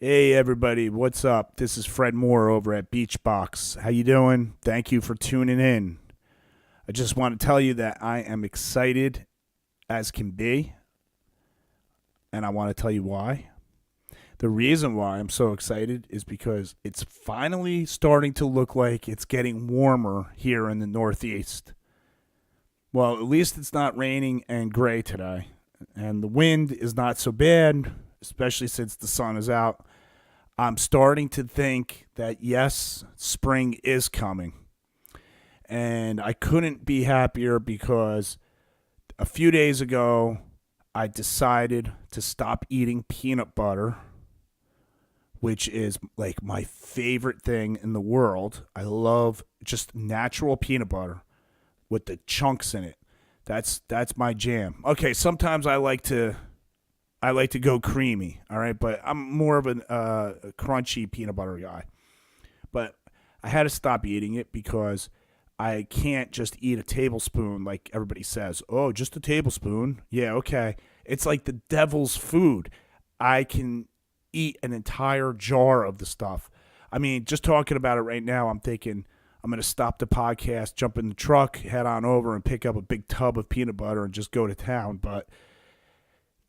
Hey everybody, what's up? This is Fred Moore over at Beachbox. How you doing? Thank you for tuning in. I just want to tell you that I am excited as can be, and I want to tell you why. The reason why I'm so excited is because it's finally starting to look like it's getting warmer here in the Northeast. Well, at least it's not raining and gray today, and the wind is not so bad, especially since the sun is out. I'm starting to think that yes, spring is coming. And I couldn't be happier because a few days ago, I decided to stop eating peanut butter, which is like my favorite thing in the world. I love just natural peanut butter with the chunks in it. That's my jam. Okay, sometimes I like to go creamy, all right, but I'm more of a crunchy peanut butter guy. But I had to stop eating it because I can't just eat a tablespoon like everybody says. Oh, just a tablespoon? Yeah, okay. It's like the devil's food. I can eat an entire jar of the stuff. I mean, just talking about it right now, I'm thinking I'm going to stop the podcast, jump in the truck, head on over and pick up a big tub of peanut butter and just go to town. But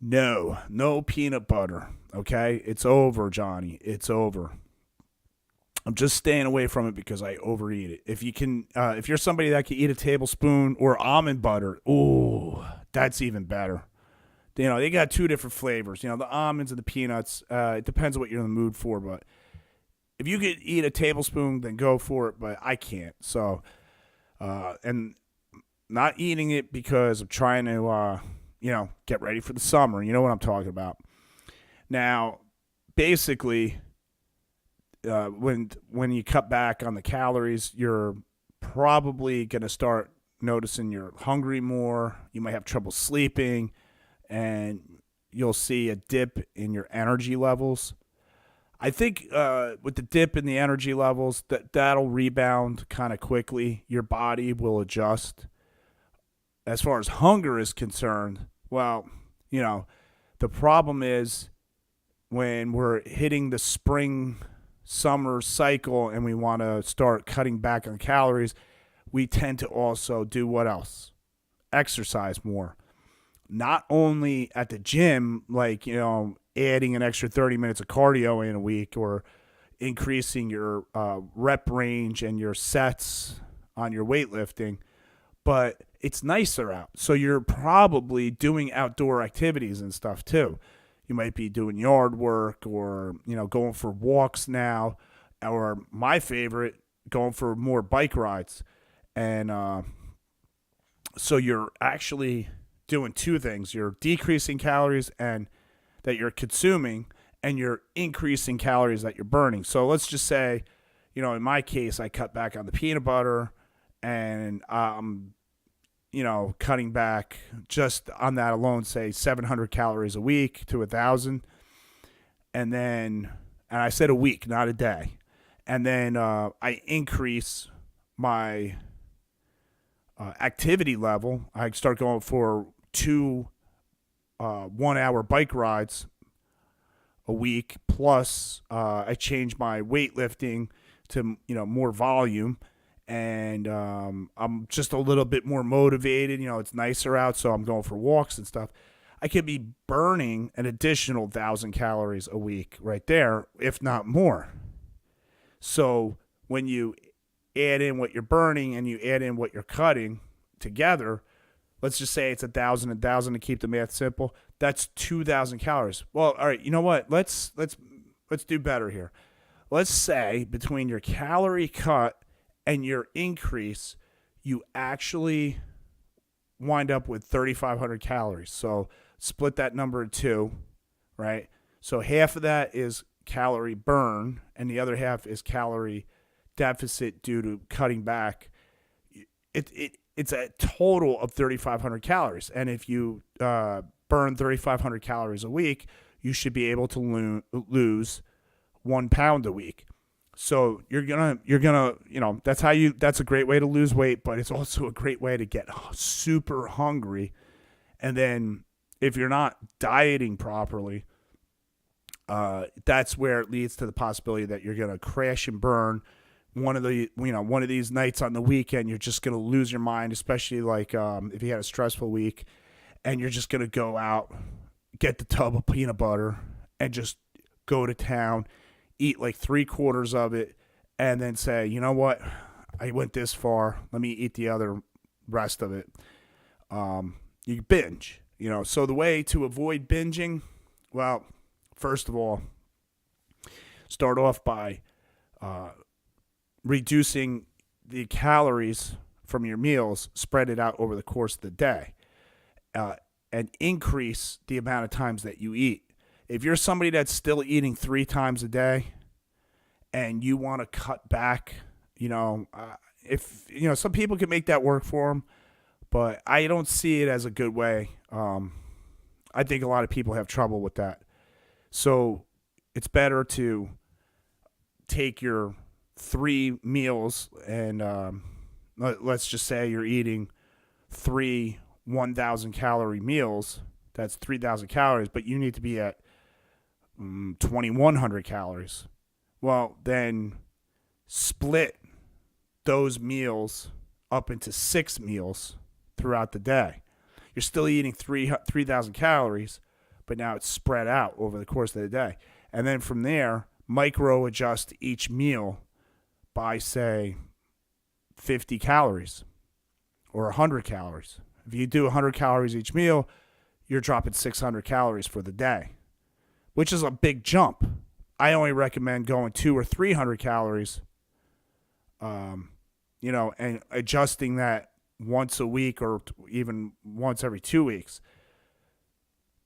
no, no peanut butter. Okay? It's over, Johnny. It's over. I'm just staying away from it because I overeat it. If you're somebody that can eat a tablespoon or almond butter, ooh, that's even better. They got two different flavors. The almonds and the peanuts. It depends on what you're in the mood for, but if you could eat a tablespoon, then go for it. But I can't. So, and not eating it because I'm trying to, get ready for the summer. You know what I'm talking about. Now, basically, when you cut back on the calories, you're probably going to start noticing you're hungry more. You might have trouble sleeping, and you'll see a dip in your energy levels. I think with the dip in the energy levels, that'll rebound kind of quickly. Your body will adjust. As far as hunger is concerned, well, you know, the problem is when we're hitting the spring summer cycle and we want to start cutting back on calories, we tend to also do what else? Exercise more. Not only at the gym, like, adding an extra 30 minutes of cardio in a week or increasing your rep range and your sets on your weightlifting, but it's nicer out. So you're probably doing outdoor activities and stuff too. You might be doing yard work or, going for walks now, or my favorite, going for more bike rides. And so you're actually doing two things. You're decreasing calories and that you're consuming, and you're increasing calories that you're burning. So let's just say, in my case, I cut back on the peanut butter and cutting back just on that alone, say 700 calories a week to 1,000. And I said a week, not a day. And then I increase my activity level. I start going for two 1 hour bike rides a week. Plus, I change my weightlifting to, more volume. And I'm just a little bit more motivated. It's nicer out, so I'm going for walks and stuff. I could be burning an additional 1,000 calories a week right there, if not more. So when you add in what you're burning and you add in what you're cutting together, let's just say it's 1,000 to keep the math simple. That's 2,000 calories. Well, all right, you know what? Let's do better here. Let's say between your calorie cut and your increase, you actually wind up with 3,500 calories. So split that number in two, right? So half of that is calorie burn, and the other half is calorie deficit due to cutting back. It's a total of 3,500 calories. And if you burn 3,500 calories a week, you should be able to lose 1 pound a week. So you're gonna, that's a great way to lose weight, but it's also a great way to get super hungry. And then if you're not dieting properly, that's where it leads to the possibility that you're going to crash and burn one of these nights on the weekend. You're just going to lose your mind, especially like if you had a stressful week, and you're just going to go out, get the tub of peanut butter, and just go to town, eat like 3/4 of it, and then say, you know what, I went this far, let me eat the other rest of it. You binge, So the way to avoid binging, well, first of all, start off by reducing the calories from your meals, spread it out over the course of the day, and increase the amount of times that you eat. If you're somebody that's still eating 3 times a day and you want to cut back, if some people can make that work for them, but I don't see it as a good way. I think a lot of people have trouble with that. So it's better to take your 3 meals and let's just say you're eating 3 1,000 calorie meals. That's 3,000 calories, but you need to be at 2,100 calories. Well, then split those meals up into 6 meals throughout the day. You're still eating 3,000 calories, but now it's spread out over the course of the day. And then from there, micro adjust each meal by, say, 50 calories or 100 calories. If you do 100 calories each meal, you're dropping 600 calories for the day, which is a big jump. I only recommend going 200 or 300 calories, and adjusting that once a week or even once every 2 weeks.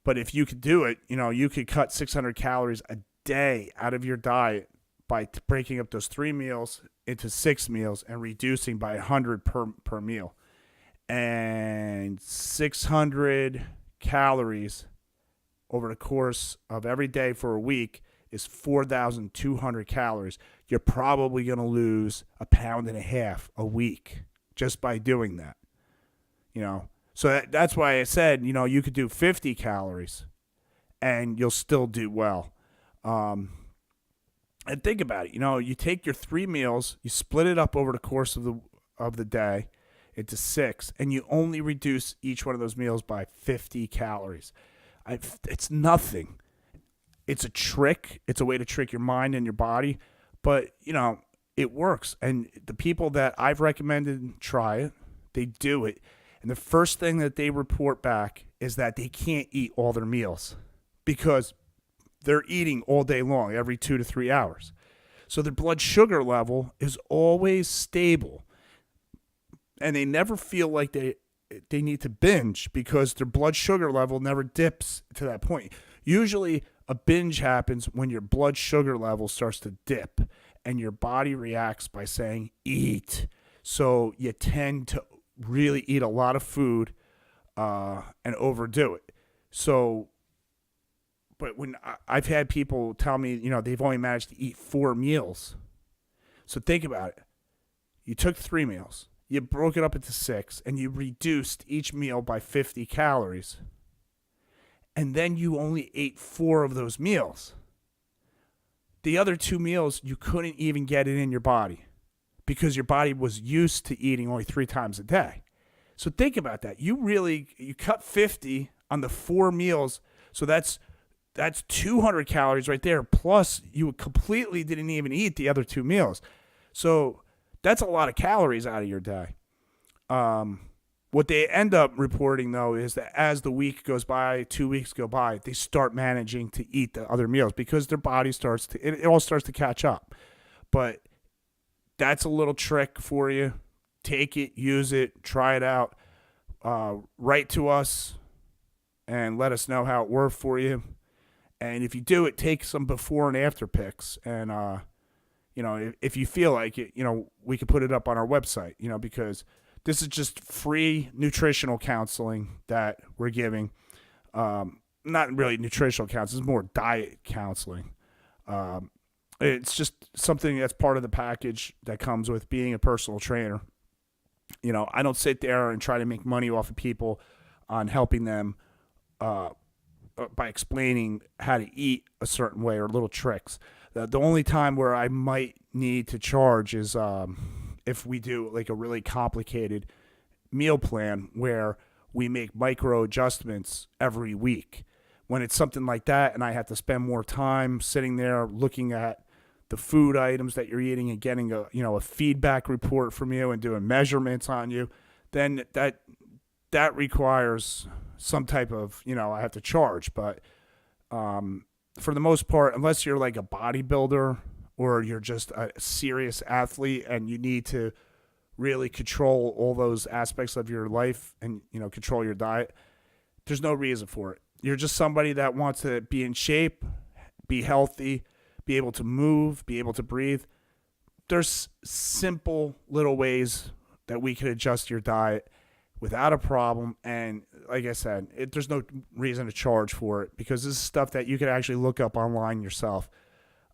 But if you could do it, you could cut 600 calories a day out of your diet by breaking up those 3 meals into 6 meals and reducing by 100 per meal. And 600 calories over the course of every day for a week is 4,200 calories. You're probably going to lose 1.5 pounds a week just by doing that. So that's why I said, you could do 50 calories and you'll still do well. And think about it. You take your 3 meals, you split it up over the course of the day into 6, and you only reduce each one of those meals by 50 calories. It's nothing. It's a trick. It's a way to trick your mind and your body, but it works. And the people that I've recommended try it, they do it, and the first thing that they report back is that they can't eat all their meals because they're eating all day long, every 2 to 3 hours. So their blood sugar level is always stable, and they never feel like they need to binge because their blood sugar level never dips to that point. Usually a binge happens when your blood sugar level starts to dip and your body reacts by saying eat. So you tend to really eat a lot of food and overdo it. So, but when I've had people tell me, they've only managed to eat 4 meals. So think about it. You took 3 meals. You broke it up into 6, and you reduced each meal by 50 calories. And then you only ate 4 of those meals. The other 2 meals, you couldn't even get it in your body because your body was used to eating only 3 times a day. So think about that. You cut 50 on the 4 meals, so that's 200 calories right there, plus you completely didn't even eat the other 2 meals. So that's a lot of calories out of your day. What they end up reporting, though, is that as the week goes by, 2 weeks go by, they start managing to eat the other meals because their body it all starts to catch up. But that's a little trick for you. Take it, use it, try it out. Write to us and let us know how it worked for you. And if you do it, take some before and after pics. And, if you feel like it, we could put it up on our website, because this is just free nutritional counseling that we're giving. Not really nutritional counseling, it's more diet counseling. It's just something that's part of the package that comes with being a personal trainer. I don't sit there and try to make money off of people on helping them by explaining how to eat a certain way or little tricks. The only time where I might need to charge is if we do like a really complicated meal plan where we make micro adjustments every week. When it's something like that and I have to spend more time sitting there looking at the food items that you're eating and getting a feedback report from you and doing measurements on you, then that requires some type of, I have to charge. But for the most part, unless you're like a bodybuilder or you're just a serious athlete and you need to really control all those aspects of your life and, control your diet, there's no reason for it. You're just somebody that wants to be in shape, be healthy, be able to move, be able to breathe. There's simple little ways that we can adjust your diet without a problem. And like I said, there's no reason to charge for it because this is stuff that you could actually look up online yourself.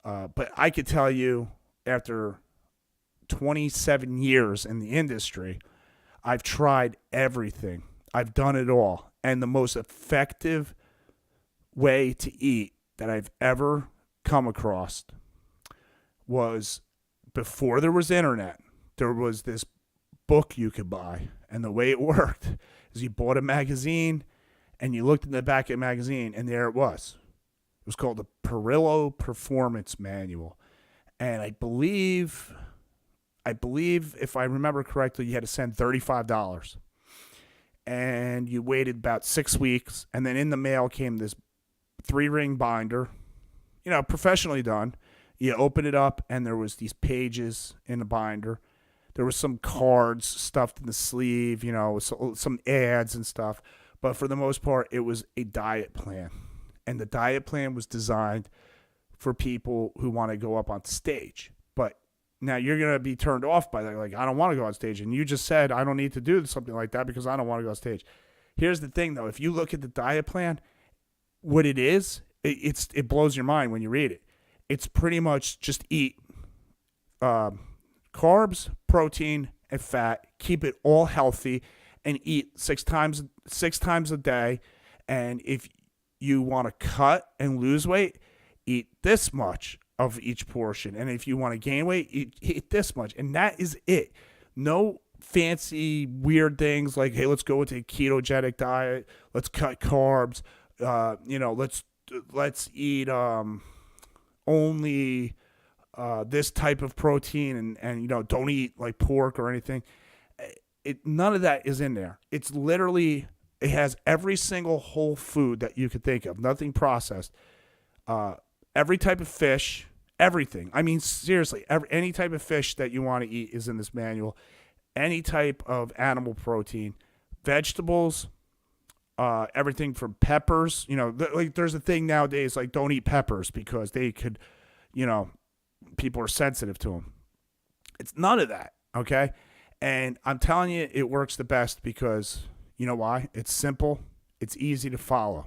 But I could tell you after 27 years in the industry, I've tried everything. I've done it all. And the most effective way to eat that I've ever come across was before there was internet. There was this book you could buy. And the way it worked is you bought a magazine and you looked in the back of the magazine and there it was. It was called the Perillo Performance Manual. And I believe if I remember correctly, you had to send $35. And you waited about 6 weeks, and then in the mail came this 3-ring binder, professionally done. You open it up, and there was these pages in the binder. There was some cards stuffed in the sleeve, some ads and stuff. But for the most part, it was a diet plan. And the diet plan was designed for people who want to go up on stage. But now you're going to be turned off by that. Like, I don't want to go on stage. And you just said, I don't need to do something like that because I don't want to go on stage. Here's the thing, though. If you look at the diet plan, what it is, it blows your mind when you read it. It's pretty much just eat carbs, protein, and fat. Keep it all healthy and eat six times a day. And if you want to cut and lose weight, eat this much of each portion. And if you want to gain weight, eat this much. And that is it. No fancy weird things like, hey, let's go with a ketogenic diet. Let's cut carbs. Let's eat only this type of protein and don't eat like pork or anything. None of that is in there. It's literally, it has every single whole food that you could think of. Nothing processed. Every type of fish, everything. I mean, seriously, any type of fish that you want to eat is in this manual. Any type of animal protein, vegetables, everything from peppers. There's a thing nowadays like don't eat peppers because they could, people are sensitive to them. It's none of that, okay? And I'm telling you, it works the best because you know why? It's simple. It's easy to follow.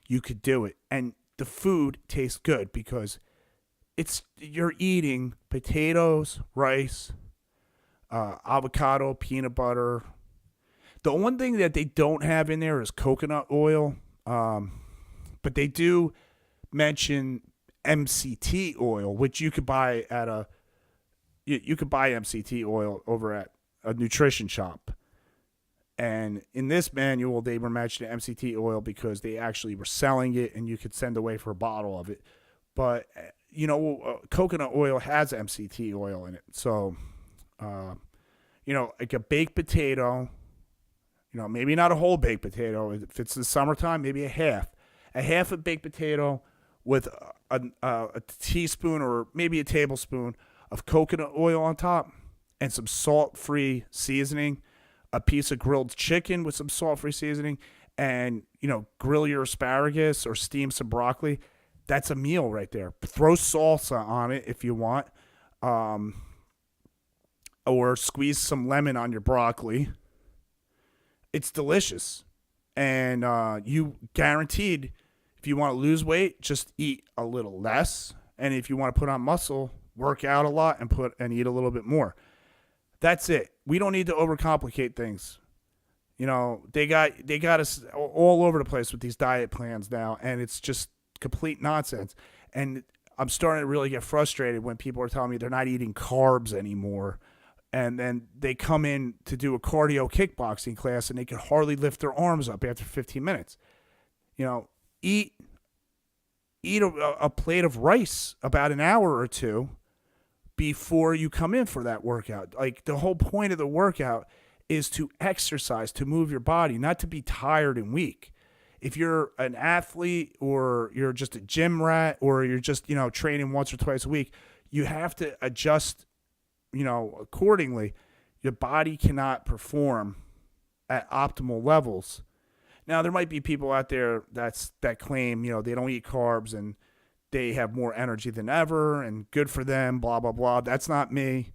You could do it. And the food tastes good because you're eating potatoes, rice, avocado, peanut butter. The one thing that they don't have in there is coconut oil, but they do mention MCT oil, which you could buy at you could buy MCT oil over at a nutrition shop. And in this manual, they were mentioning MCT oil because they actually were selling it and you could send away for a bottle of it. But, coconut oil has MCT oil in it. So, like a baked potato, maybe not a whole baked potato. If it's the summertime, maybe a half. A half a baked potato with a teaspoon or maybe a tablespoon of coconut oil on top and some salt-free seasoning. A piece of grilled chicken with some salt-free seasoning, and, grill your asparagus or steam some broccoli. That's a meal right there. Throw salsa on it if you want, or squeeze some lemon on your broccoli. It's delicious. And you guaranteed, if you want to lose weight, just eat a little less. And if you want to put on muscle, work out a lot and eat a little bit more. That's it. We don't need to overcomplicate things. They got us all over the place with these diet plans now, and it's just complete nonsense. And I'm starting to really get frustrated when people are telling me they're not eating carbs anymore, and then they come in to do a cardio kickboxing class and they can hardly lift their arms up after 15 minutes. You know, eat a plate of rice about an hour or two before you come in for that workout. Like, the whole point of the workout is to exercise, to move your body, not to be tired and weak. If you're an athlete or you're just a gym rat or you're just, training once or twice a week, you have to adjust, accordingly. Your body cannot perform at optimal levels. Now, there might be people out there that claim, they don't eat carbs and they have more energy than ever and good for them, blah, blah, blah. That's not me.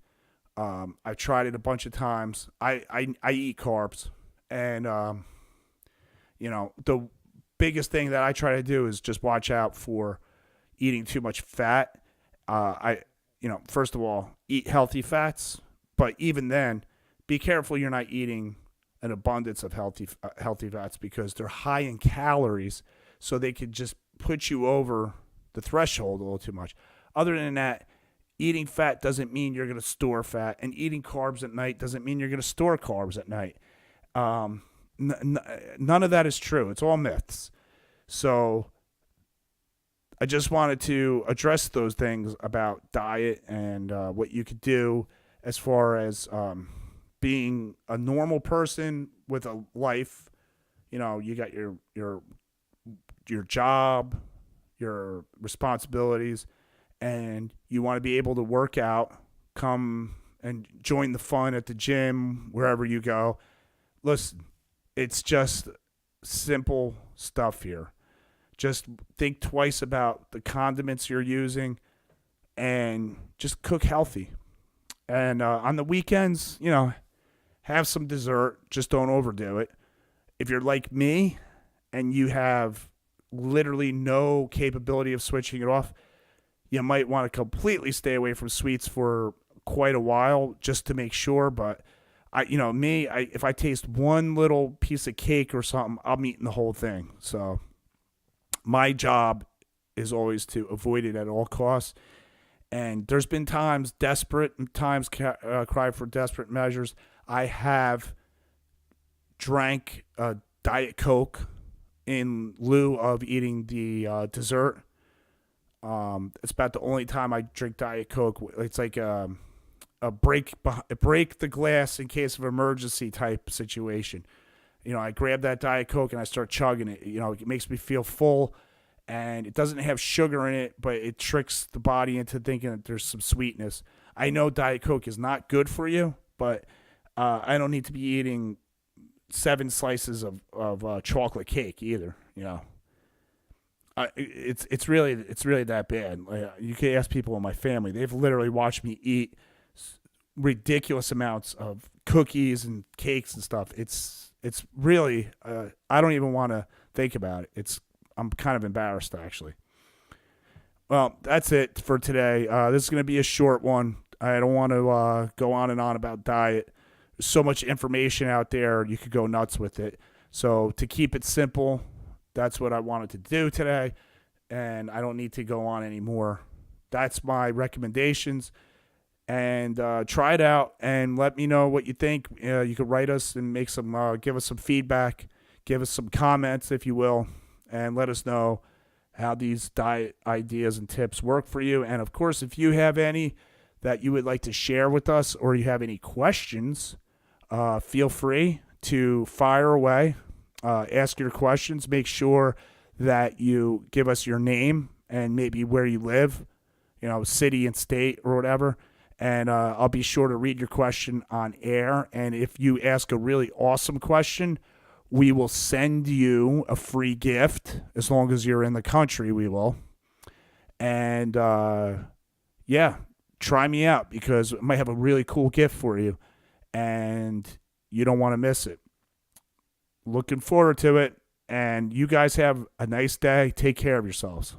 I've tried it a bunch of times. I eat carbs, and the biggest thing that I try to do is just watch out for eating too much fat. First of all, eat healthy fats, but even then, be careful you're not eating an abundance of healthy fats, because they're high in calories, so they could just put you over the threshold a little too much. Other than that, eating fat doesn't mean you're going to store fat, and eating carbs at night doesn't mean you're going to store carbs at night. None of that is true. It's all myths. So I just wanted to address those things about diet and what you could do as far as being a normal person with a life. You got your job, your responsibilities, and you want to be able to work out, come and join the fun at the gym, wherever you go. Listen, it's just simple stuff here. Just think twice about the condiments you're using and just cook healthy. And on the weekends, have some dessert. Just don't overdo it. If you're like me and you have literally no capability of switching it off, you might want to completely stay away from sweets for quite a while just to make sure. But if I taste one little piece of cake or something, I'm eating the whole thing. So my job is always to avoid it at all costs. And there's been times, desperate times, cry for desperate measures. I have drank a Diet Coke in lieu of eating the dessert. It's about the only time I drink Diet Coke. It's like a break the glass in case of emergency type situation. I grab that Diet Coke and I start chugging it. It makes me feel full, and it doesn't have sugar in it, but it tricks the body into thinking that there's some sweetness. I know Diet Coke is not good for you, but I don't need to be eating 7 slices of chocolate cake either. It's really that bad. You can ask people in my family; they've literally watched me eat ridiculous amounts of cookies and cakes and stuff. It's really I don't even want to think about it. I'm kind of embarrassed, actually. Well, that's it for today. This is going to be a short one. I don't want to go on and on about diet. There's so much information out there, you could go nuts with it. So to keep it simple, that's what I wanted to do today, and I don't need to go on anymore. That's my recommendations, and try it out and let me know what you think. You could write us and give us some feedback, give us some comments, if you will, and let us know how these diet ideas and tips work for you. And of course, if you have any that you would like to share with us, or you have any questions, feel free to fire away. Ask your questions. Make sure that you give us your name and maybe where you live, city and state or whatever. And I'll be sure to read your question on air. And if you ask a really awesome question, we will send you a free gift. As long as you're in the country, we will. And try me out, because I might have a really cool gift for you, and you don't want to miss it. Looking forward to it, and you guys have a nice day. Take care of yourselves.